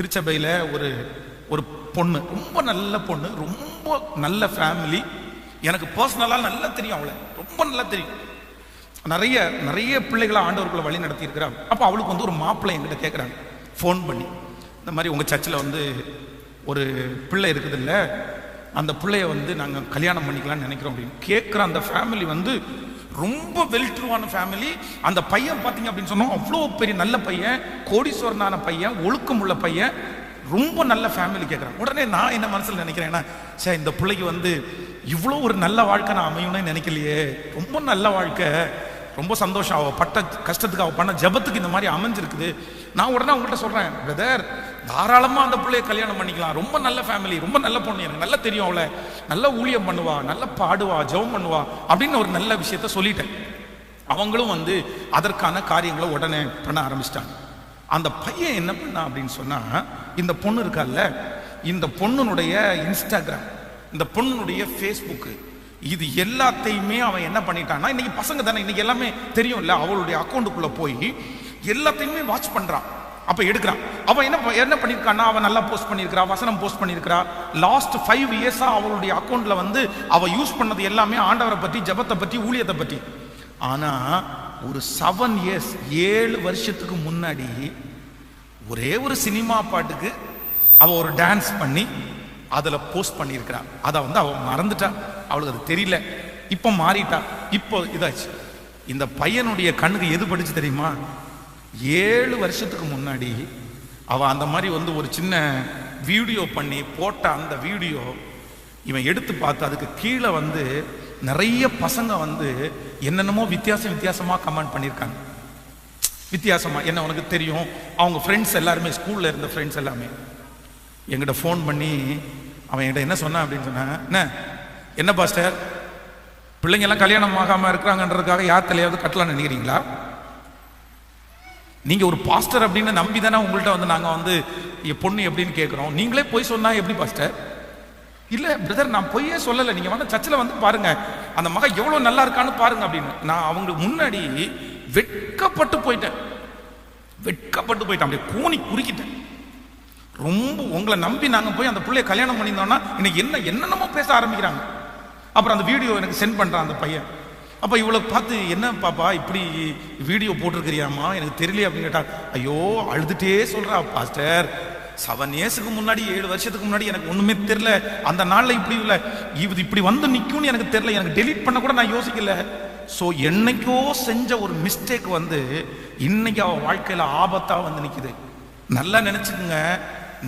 திருச்சபையில் ஒரு ஒரு பொண்ணு, ரொம்ப நல்ல பொண்ணு, ரொம்ப நல்ல ஃபேமிலி. எனக்கு பர்சனலாக நல்லா தெரியும், அவளை ரொம்ப நல்லா தெரியும். நிறைய நிறைய பிள்ளைகளை ஆண்டவர்களை வழி நடத்தி இருக்கிறாங்க. அப்போ அவளுக்கு வந்து ஒரு மாப்பிள்ளை என்கிட்ட கேட்குறாங்க ஃபோன் பண்ணி, இந்த மாதிரி உங்கள் சர்ச்சில் வந்து ஒரு பிள்ளை இருக்குது இல்லை, அந்த பிள்ளைய வந்து நாங்கள் கல்யாணம் பண்ணிக்கலாம்னு நினைக்கிறோம் அப்படின்னு கேட்குற அந்த ஃபேமிலி வந்து ரொம்ப வெல்ட்ருவான ஃபேமிலி. அந்த பையன் பார்த்தீங்க அப்படின்னு சொன்னோம், அவ்வளோ பெரிய நல்ல பையன், கோடீஸ்வரனான பையன், ஒழுக்கம் உள்ள பையன், ரொம்ப நல்ல ஃபேமிலி கேட்குறாங்க. உடனே நான் என்ன மனசில் நினைக்கிறேன்னா, சே இந்த பிள்ளைக்கு வந்து இவ்வளோ ஒரு நல்ல வாழ்க்கை நான் அமையணும்னு நினைக்கலையே, ரொம்ப நல்ல வாழ்க்கை, ரொம்ப சந்தோஷம், அவள் பட்ட கஷ்டத்துக்கு அவள் பண்ண ஜபத்துக்கு இந்த மாதிரி அமைஞ்சிருக்குது. நான் உடனே அவங்கள்ட்ட சொல்கிறேன், பிரதர் தாராளமாக அந்த பிள்ளைய கல்யாணம் பண்ணிக்கலாம், ரொம்ப நல்ல ஃபேமிலி, ரொம்ப நல்ல பொண்ணு, எனக்கு நல்லா தெரியும், அவளை நல்ல ஊழியம் பண்ணுவா, நல்லா பாடுவா, ஜெபம் பண்ணுவா அப்படின்னு ஒரு நல்ல விஷயத்த சொல்லிட்டேன். அவங்களும் வந்து அதற்கான காரியங்களை உடனே பண்ண ஆரம்பிச்சிட்டாங்க. அந்த பையன் என்ன பண்ணா அப்படின்னு சொன்னால், இந்த பொண்ணு இருக்கால்ல, இந்த பொண்ணுனுடைய இன்ஸ்டாகிராம், இந்த பொண்ணுனுடைய ஃபேஸ்புக்கு, இது எல்லாத்தையுமே அவன் என்ன பண்ணிட்டான்னா, இன்னைக்கு பசங்க தானே, இன்னைக்கு எல்லாமே தெரியும் இல்லை, அவளுடைய அக்கௌண்ட்டுக்குள்ளே போய் எல்லாத்தையுமே வாட்ச் பண்ணுறான். அப்போ எடுக்கிறான். அவன் என்ன பண்ணியிருக்கான்னா, அவன் நல்லா போஸ்ட் பண்ணியிருக்கிறா, வசனம் போஸ்ட் பண்ணியிருக்கிறா. லாஸ்ட் 5 இயர்ஸாக அவளுடைய அக்கௌண்ட்டில் வந்து அவள் யூஸ் பண்ணது எல்லாமே ஆண்டவரை பற்றி, ஜபத்தை பற்றி, ஊழியத்தை பற்றி. ஆனால் ஒரு 7 இயர்ஸ் 7 வருஷத்துக்கு முன்னாடி ஒரே ஒரு சினிமா பாட்டுக்கு அவள் ஒரு டான்ஸ் பண்ணி அதில் போஸ்ட் பண்ணியிருக்கிறான். அதை வந்து அவள் மறந்துட்டா, அவளுக்கு அது தெரியல, இப்போ மாறிட்டா, இப்போ இதாச்சு. இந்த பையனுடைய கண்ணுக்கு எது படிச்சு தெரியுமா, 7 வருஷத்துக்கு முன்னாடி அவள் அந்த மாதிரி வந்து ஒரு சின்ன வீடியோ பண்ணி போட்ட அந்த வீடியோ இவன் எடுத்து பார்த்து அதுக்கு கீழே வந்து நிறைய பசங்க வந்து என்னென்னமோ வித்தியாசமாக கமெண்ட் பண்ணியிருக்காங்க. வித்தியாசமாக என்ன உனக்கு தெரியும், அவங்க ஃப்ரெண்ட்ஸ் எல்லாருமே, ஸ்கூலில் இருந்த ஃப்ரெண்ட்ஸ் எல்லாமே என்கிட்ட ஃபோன் பண்ணி அவன் என்கிட்ட என்ன சொன்னான் அப்படின்னு சொன்னேன், என்ன பாஸ்டர் பிள்ளைங்கெல்லாம் கல்யாணம் ஆகாமல் இருக்கிறாங்கன்றதுக்காக யார் தலையாவது கட்டலாம்னு நினைக்கிறீங்களா? நீங்கள் ஒரு பாஸ்டர் அப்படின்னு நம்பி தானே உங்கள்கிட்ட வந்து நாங்கள் வந்து பொண்ணு எப்படின்னு கேட்குறோம், நீங்களே போய் சொன்னா எப்படி பாஸ்டர்? இல்லை பிரதர் நான் பொய்யே சொல்லலை, நீங்கள் வந்து சர்ச்சில் வந்து பாருங்கள், அந்த மகன் எவ்வளோ நல்லா இருக்கான்னு பாருங்க அப்படின்னு. நான் அவங்களுக்கு முன்னாடி வெட்கப்பட்டு போயிட்டேன், அப்படியே கூனி குறுக்கிட்டேன். ரொம்ப உங்களை நம்பி நாங்கள் போய் அந்த பிள்ளைய கல்யாணம் பண்ணியிருந்தோம்னா இன்னைக்கு என்னென்னமோ பேச ஆரம்பிக்கிறாங்க. அப்புறம் அந்த வீடியோ எனக்கு சென்ட் பண்ணுறான் அந்த பையன். அப்போ இவளை பார்த்து, என்ன பாப்பா இப்படி வீடியோ போட்டிருக்கிறியாமா, எனக்கு தெரியலையே அப்படின்னு கேட்டா, ஐயோ அழுதுகிட்டே சொல்கிறா, பாஸ்டர் 7 இயர்ஸுக்கு முன்னாடி 7 வருஷத்துக்கு முன்னாடி எனக்கு ஒன்றுமே தெரில, அந்த நாளில் இப்படி இல்லை, இது இப்படி வந்து நிற்கும்னு எனக்கு தெரில, எனக்கு டெலீட் பண்ண கூட நான் யோசிக்கல. ஸோ என்னைக்கோ செஞ்ச ஒரு மிஸ்டேக் வந்து இன்னைக்கு அவள் வாழ்க்கையில் ஆபத்தாக வந்து நிற்குது. நல்லா நினச்சிக்கோங்க,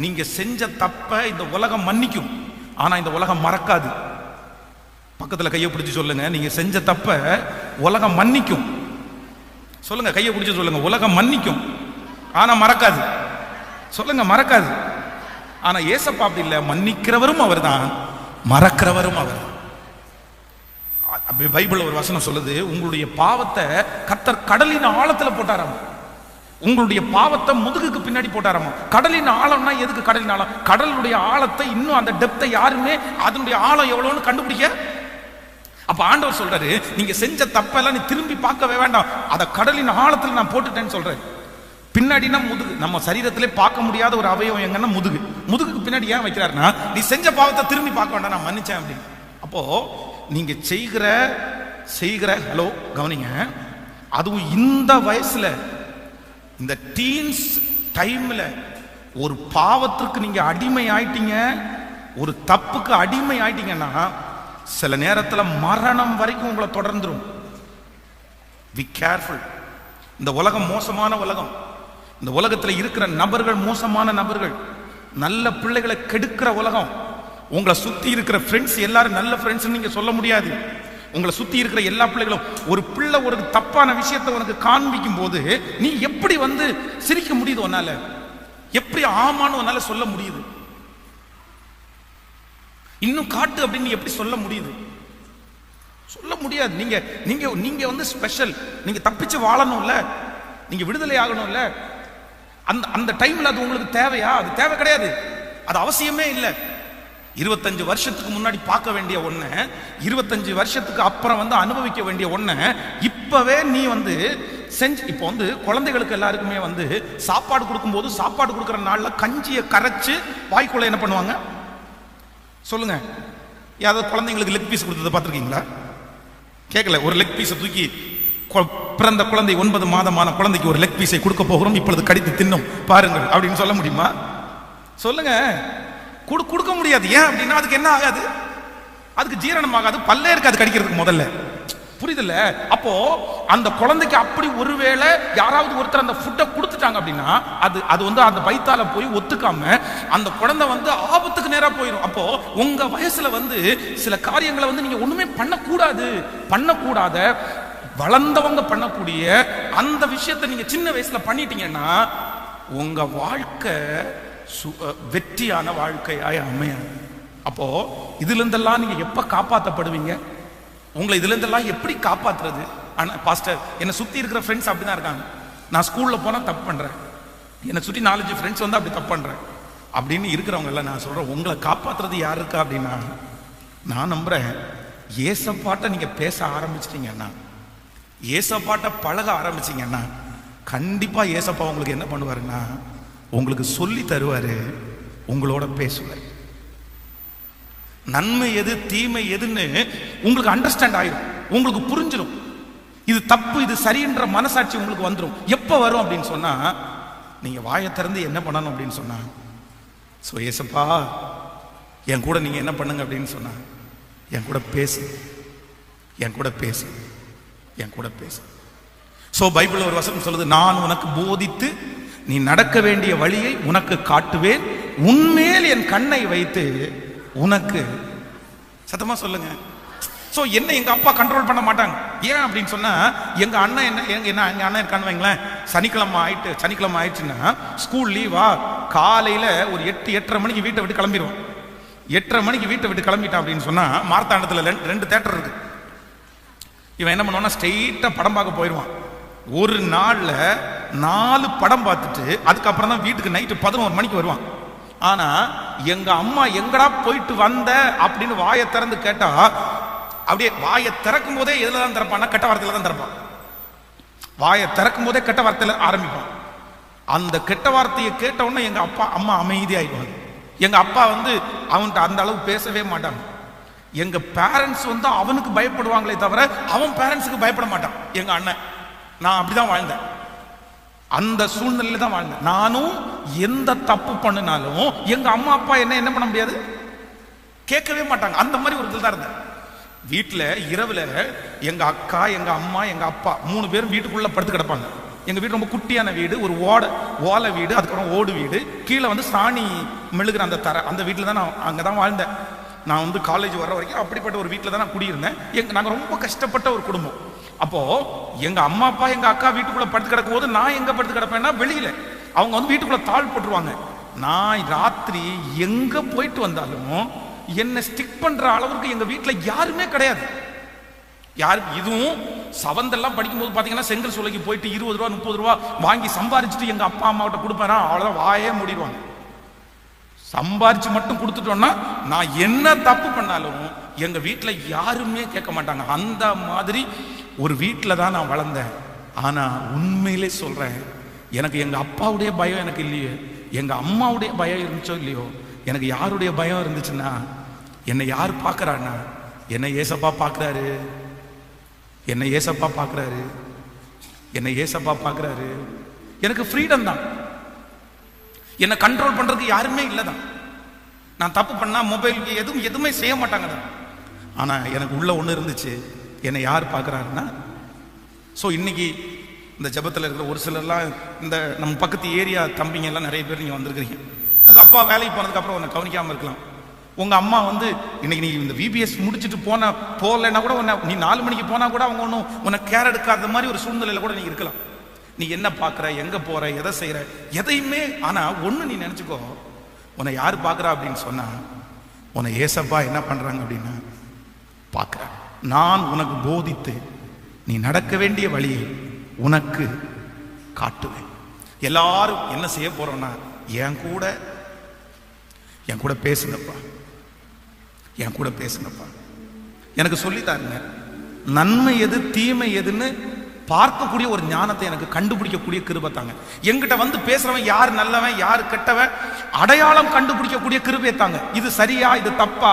நீங்கள் செஞ்ச தப்பை இந்த உலகம் மன்னிக்கும், ஆனால் இந்த உலகம் மறக்காது. பக்கத்தில் கையை பிடிச்சி சொல்லுங்க, நீங்கள் செஞ்ச தப்பை உலகம் மன்னிக்கும். சொல்லுங்க, கையை பிடிச்சி சொல்லுங்க, உலகம் மன்னிக்கும் ஆனால் மறக்காது. சொல்லுங்க, மறக்காது. ஆனால் ஏசப்பா அப்படி இல்லை, மன்னிக்கிறவரும் அவர் தான், மறக்கிறவரும் அவர். பைபிள் ஒரு வசனம் சொல்லுது, உங்களுடைய பாவத்தை கர்த்தர் கடலின் ஆழத்தில் போட்டாராம், உங்களுடைய பாவத்தை முதுகுக்கு பின்னாடி போட்டாராமா. கடலின் ஆழம்னா எதுக்கு கடலின் ஆழம்? கடலுடைய ஆழத்தை இன்னும் அந்த டெப்த்தை யாருமே அதனுடைய ஆழம் எவ்வளவுன்னு கண்டுபிடிக்க. அப்ப ஆண்டவர் சொல்றாரு, நீங்க செஞ்ச தப்பெல்லாம் நீ திரும்பி பார்க்கவே வேண்டாம், அதை கடலின் ஆழத்தில் நான் போட்டுட்டேன்னு சொல்றேன். பின்னாடினா முதுகு, நம்ம சரீரத்திலே பார்க்க முடியாத ஒரு அவயவம் எங்கன்னா முதுகு. முதுகுக்கு பின்னாடி ஏன் வைக்கிறாருன்னா, நீ செஞ்ச பாவத்தை திரும்பி பார்க்க வேண்டாம், நான் மன்னிச்சேன் அப்படின்னு. அப்போ நீங்க செய்கிற ஹலோ கவனிங்க, அதுவும் இந்த வயசுல, இந்த டீன்ஸ் டைம்ல ஒரு பாவத்திற்கு நீங்க அடிமை ஆயிட்டீங்க, ஒரு தப்புக்கு அடிமை ஆயிட்டீங்கன்னா சில நேரத்தில் மரணம் வரைக்கும் உங்களை தொடர்ந்துரும். Be careful. இந்த உலகம் மோசமான உலகம், இந்த உலகத்தில் இருக்கிற நபர்கள் மோசமான நபர்கள், நல்ல பிள்ளைகளை கெடுக்கிற உலகம். உங்களை சுத்தி இருக்கிற ஃப்ரெண்ட்ஸ் எல்லாரும் நல்ல ஃப்ரெண்ட்ஸ் நீங்க சொல்ல முடியாது. உங்களை சுத்தி இருக்கிற எல்லா பிள்ளைகளும், ஒரு பிள்ளை ஒரு தப்பான விஷயத்தை உனக்கு காண்பிக்கும் போது நீ எப்படி வந்து சிரிக்க முடியுது? உன்னால எப்படி ஆமான்னு உன்னால சொல்ல முடியுது? இன்னும் காட்டு அப்படின்னு எப்படி சொல்ல முடியுது? சொல்ல முடியாது. நீங்க நீங்க நீங்க வந்து ஸ்பெஷல், நீங்க தப்பிச்சு வாழணும்ல, நீங்க விடுதலை ஆகணும்ல. அந்த டைம்ல அது உங்களுக்கு தேவையா? அது தேவை கிடையாது, அது அவசியமே இல்லை. 25 வருஷத்துக்கு முன்னாடி பார்க்க வேண்டிய ஒண்ணு, 25 வருஷத்துக்கு அப்புறம் வந்து அனுபவிக்க வேண்டிய ஒண்ணு இப்பவே நீ வந்து செஞ்சு இப்போ வந்து குழந்தைகளுக்கு எல்லாருக்குமே வந்து சாப்பாடு கொடுக்கும்போது சாப்பாடு கொடுக்குற நாள்ல கஞ்சியை கரைச்சு வாய்க்குள்ள என்ன பண்ணுவாங்க சொல்லுங்க? யாராவது குழந்தைங்களுக்கு லெக் பீஸ் கொடுத்ததை பார்த்துருக்கீங்களா? கேட்கல. ஒரு லெக் பீஸை தூக்கி பிறந்த குழந்தை 9 மாதமான குழந்தைக்கு ஒரு லெக் பீஸை கொடுக்க போகிறோம், இப்பொழுது கடித்து தின்னும் பாருங்கள் அப்படின்னு சொல்ல முடியுமா? சொல்லுங்க. கொடுக்க முடியாது. ஏன் அப்படின்னா அதுக்கு என்ன ஆகாது? அதுக்கு ஜீரணம் ஆகாது, பல்லே இருக்காது கடிக்கிறதுக்கு முதல்ல. புரியுதுல்ல? அப்போ அந்த குழந்தைக்கு அப்படி ஒருவேளை யாராவது ஒருத்தர் அந்த ஃபுட்டை கொடுத்துட்டாங்க அப்படின்னா அது வந்து அந்த வயித்தால போய் ஒத்துக்காம அந்த குழந்தை வந்து ஆபத்துக்கு நேரா போயிடும். அப்போ உங்க வயசுல வந்து சில காரியங்களை வந்து நீங்க ஒண்ணுமே பண்ணக்கூடாத வளர்ந்தவங்க பண்ணக்கூடிய அந்த விஷயத்தை நீங்க சின்ன வயசுல பண்ணிட்டீங்கன்னா உங்க வாழ்க்கை வெற்றியான வாழ்க்கையாய் அமையாது. அப்போ இதுல இருந்தெல்லாம் நீங்க எப்ப காப்பாற்றப்படுவீங்க? உங்களை இதுல இருந்தெல்லாம் எப்படி காப்பாத்துறது? ஆனா பாஸ்டர், என்னை சுத்தி இருக்கிற ஃப்ரெண்ட்ஸ் அப்படிதான் இருக்காங்க. நான் ஸ்கூல்ல போனா தப்பு பண்றேன், என்னை சுற்றி 4-5 ஃப்ரெண்ட்ஸ் வந்து அப்படி தப்பு பண்றேன் அப்படின்னு இருக்கிறவங்க எல்லாம் நான் சொல்றேன், உங்களை காப்பாத்துறது யாரு இருக்கா அப்படின்னா நான் நம்புறேன், ஏசப்பாட்ட நீங்க பேச ஆரம்பிச்சிட்டீங்கன்னா, ஏசப்பாட்ட பழக ஆரம்பிச்சிங்கன்னா கண்டிப்பா ஏசப்பா உங்களுக்கு என்ன பண்ணுவாருன்னா உங்களுக்கு சொல்லி தருவாரு, உங்களோட பேசுவார். நன்மை எது தீமை எதுன்னு உங்களுக்கு அண்டர்ஸ்டாண்ட் ஆயிடும், உங்களுக்கு புரிஞ்சிடும். இது தப்பு இது சரின்ற மனசாட்சி உங்களுக்கு வந்துடும். எப்ப வரும் அப்படின்னு சொன்னா நீங்க வாயை திறந்து என்ன பண்ணணும் அப்படின்னு சொன்னா, சோ ஏசப்பா என் கூட நீங்க என்ன பண்ணுங்க அப்படின்னு சொன்னா, என் கூட பேசு, என் கூட பேசு, என் கூட பேசு. சோ பைபிள்ல ஒரு வசனம் சொல்லுது, நான் உனக்கு போதித்து நீ நடக்க வேண்டிய வழியை உனக்கு காட்டுவேன், உன்மேல் என் கண்ணை வைத்து உனக்கு. சத்தமா சொல்லுங்க. சோ என்ன எங்க அப்பா கண்ட்ரோல் பண்ண மாட்டாங்க. ஏன் அப்படின்னு சொன்னா எங்க அண்ணன் எங்க அண்ணன் இருக்கான்னு வைங்களேன், சனிக்கிழமை ஆயிடுச்சுன்னா ஸ்கூல் லீவா, காலையில ஒரு 8-8:30 மணிக்கு வீட்டை விட்டு கிளம்பிடுவோம். 8:30 மணிக்கு வீட்டை விட்டு கிளம்பிட்டான் அப்படின்னு சொன்னா மார்த்தாண்டத்துல 2 தியேட்டர் இருக்கு. இவன் என்ன பண்ணுவான்னா ஸ்ட்ரெயிட்டா படம் பார்க்க போயிடுவான். ஒரு நாள்ல 4 படம் பார்த்துட்டு அதுக்கப்புறம் தான் வீட்டுக்கு நைட்டு 11 மணிக்கு வருவான். ஆனா எங்க அம்மா எங்கடா போயிட்டு வந்த அப்படின்னு வாயை திறந்து கேட்டா அப்படியே வாயை திறக்கும் போதே எதுல தான் திறப்பான்னா கெட்ட வார்த்தையில தான் திறப்பான். வாயை திறக்கும் போதே கெட்ட வார்த்தையில ஆரம்பிப்பான். அந்த கெட்ட வார்த்தையை கேட்ட உடனே எங்க அப்பா அம்மா அமைதியாயிடுவாங்க. எங்க அப்பா வந்து அவன்கிட்ட அந்த அளவு பேசவே மாட்டாங்க. எங்க பேரண்ட்ஸ் வந்து அவனுக்கு பயப்படுவாங்களே தவிர அவன் பேரண்ட்ஸுக்கு பயப்பட மாட்டான். எங்க அண்ணன், நான் அப்படிதான் வாழ்ந்தேன், அந்த சூழ்நிலையில தான் வாழ்ந்தேன். நானும் எந்த தப்பு பண்ணினாலும் எங்க அம்மா அப்பா என்ன பண்ண முடியாது, கேட்கவே மாட்டாங்க. அந்த மாதிரி ஒரு இதில் தான் இருந்தேன். வீட்டில் இரவுல எங்க அக்கா, எங்க அம்மா, எங்க அப்பா 3 பேரும் வீட்டுக்குள்ள படுத்து கிடப்பாங்க. எங்க வீடு ரொம்ப குட்டியான வீடு, ஒரு ஓலை வீடு, அதுக்கப்புறம் ஓடு வீடு, கீழே வந்து சாணி மெழுகிற அந்த தரை, அந்த வீட்டில் தான் நான் அங்கதான் வாழ்ந்தேன். நான் வந்து காலேஜ் வர்ற வரைக்கும் அப்படிப்பட்ட ஒரு வீட்டில் தான் நான் குடியிருந்தேன். நாங்கள் ரொம்ப கஷ்டப்பட்ட ஒரு குடும்பம். அப்போ எங்க அம்மா அப்பா எங்க அக்கா வீட்டுக்குள்ள படுத்து கிடக்கும் போது நான் எங்க படுத்து கிடப்பேன்னா வெளியில, அவங்க வந்து வீட்டுக்குள்ள தாழ் போட்டுருவாங்க. நான் ராத்திரி எங்க போயிட்டு வந்தாலும் என்ன ஸ்டிக் பண்ற அளவுக்கு எங்க வீட்டுல யாருமே கிடையாது. இதுவும் சவந்தெல்லாம் படிக்கும்போது பாத்தீங்கன்னா செங்கல் சூளைக்கு போயிட்டு 20 ரூபா 30 ரூபா வாங்கி சம்பாரிச்சுட்டு எங்க அப்பா அம்மாவிட்ட கொடுப்பேனா, அவ்வளவுதான் வாயே மூடிடுவாங்க. சம்பாரிச்சு மட்டும் கொடுத்துட்டோம்னா நான் என்ன தப்பு பண்ணாலும் எங்க வீட்டுல யாருமே கேட்க மாட்டாங்க. அந்த மாதிரி ஒரு வீட்டில் தான் நான் வளர்ந்தேன். ஆனா உண்மையிலே சொல்றேன், எனக்கு எங்க அப்பாவுடைய பயம் எனக்கு இல்லையே, எங்க அம்மாவுடைய பயம் இருந்துச்சோ இல்லையோ, எனக்கு யாருடைய பயம் இருந்துச்சுன்னா, என்னை யார் பார்க்கறான்னா என்னை ஏசப்பா பார்க்கறாரு, என்னை ஏசப்பா பார்க்கறாரு, என்னை ஏசப்பா பார்க்கறாரு. எனக்கு ஃப்ரீடம் தான், என்னை கண்ட்ரோல் பண்றதுக்கு யாருமே இல்லை தான். நான் தப்பு பண்ணா மொபைலுக்கு எதுவுமே செய்ய மாட்டாங்க தான். ஆனா எனக்கு உள்ள ஒண்ணு இருந்துச்சு, என்னை யார் பார்க்கறாருன்னா. ஸோ இன்னைக்கு இந்த ஜபத்தில் இருக்கிற ஒரு சிலர்லாம், இந்த நம்ம பக்கத்து ஏரியா தம்பிங்க எல்லாம் நிறைய பேர் நீங்கள் வந்திருக்கிறீங்க. உங்கள் அப்பா வேலைக்கு போனதுக்கப்புறம் உன்னை கவனிக்காமல் இருக்கலாம். உங்கள் அம்மா வந்து இன்னைக்கு நீ இந்த விபிஎஸ் முடிச்சுட்டு போகலைன்னா கூட நீ 4 மணிக்கு போனால் கூட அவங்க ஒன்றும் உன்னை கேர் எடுக்காத மாதிரி ஒரு சூழ்நிலையில் கூட நீ இருக்கலாம். நீ என்ன பார்க்குற, எங்கே போகிற, எதை செய்கிற, எதையுமே. ஆனால் ஒன்று நீ நினச்சிக்கோ, உன்னை யார் பார்க்குறா அப்படின்னு சொன்னால் உன்னை ஏசப்பா என்ன பண்ணுறாங்க அப்படின்னா பார்க்குற. நான் உனக்கு போதித்து நீ நடக்க வேண்டிய வழியை உனக்கு காட்டுவேன். எல்லாரும் என்ன செய்ய போறோம்னா என் கூட பேசுங்கப்பா, என் கூட பேசுங்கப்பா, எனக்கு சொல்லித்தாருங்க. நன்மை எது தீமை எதுன்னு பார்க்கக்கூடிய ஒரு ஞானத்தை எனக்கு கண்டுபிடிக்கக்கூடிய கிருபை தாங்க. என்கிட்ட வந்து பேசுறவன் யார் நல்லவன் யார் கெட்டவன் அடையாளம் கண்டுபிடிக்கக்கூடிய கிருபை தாங்க. இது சரியா இது தப்பா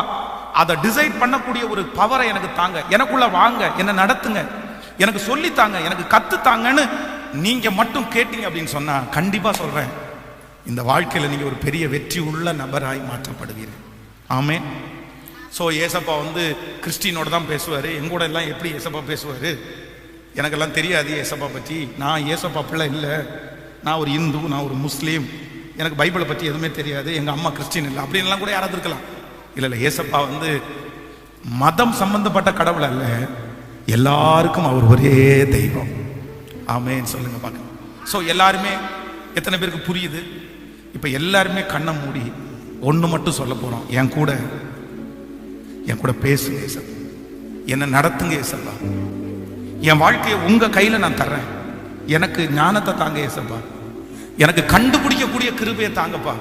அதை டிசைட் பண்ணக்கூடிய ஒரு பவரை எனக்கு தாங்க. எனக்குள்ள வாங்க, என்ன நடத்துங்க, எனக்கு சொல்லித்தாங்க, எனக்கு கத்துத்தாங்கன்னு நீங்க மட்டும் கேட்டீங்க அப்படின்னு சொன்னா கண்டிப்பா சொல்றேன், இந்த வாழ்க்கையில நீங்க ஒரு பெரிய வெற்றி உள்ள நபராய் மாற்றப்படுவீர்கள். ஆமென். ஸோ ஏசப்பா வந்து கிறிஸ்டினோட தான் பேசுவாரு. எங்கூட எல்லாம் எப்படி ஏசப்பா பேசுவாரு? எனக்கெல்லாம் தெரியாது ஏசப்பா பற்றி. நான் ஏசப்பா பிள்ளை இல்லை, நான் ஒரு இந்து, நான் ஒரு முஸ்லீம், எனக்கு பைபிளை பற்றி எதுவுமே தெரியாது, எங்கள் அம்மா கிறிஸ்டின் இல்லை அப்படின்லாம் கூட யாராவது இருக்கலாம். இல்லை இல்லை, ஏசப்பா வந்து மதம் சம்பந்தப்பட்ட கடவுள் அல்ல, எல்லாருக்கும் அவர் ஒரே தெய்வம். ஆமென் சொல்லுங்க பார்க்க. ஸோ எல்லாருமே எத்தனை பேருக்கு புரியுது? இப்போ எல்லாருமே கண்ணை மூடி ஒன்று மட்டும் சொல்ல போகிறோம், என் கூட பேசுங்க ஏசப்பா, என்னை நடத்துங்க ஏசப்பா, என் வாழ்க்கையை உங்க கையில நான் தர்றேன், எனக்கு ஞானத்தை தாங்க ஏசப்பா, எனக்கு கண்டுபிடிக்கக்கூடிய கிருபையை தாங்கப்பா,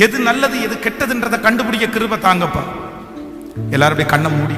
எது நல்லது எது கெட்டதுன்றதை கண்டுபிடிக்க கிருபை தாங்கப்பா. எல்லாரும் கண்ணை மூடி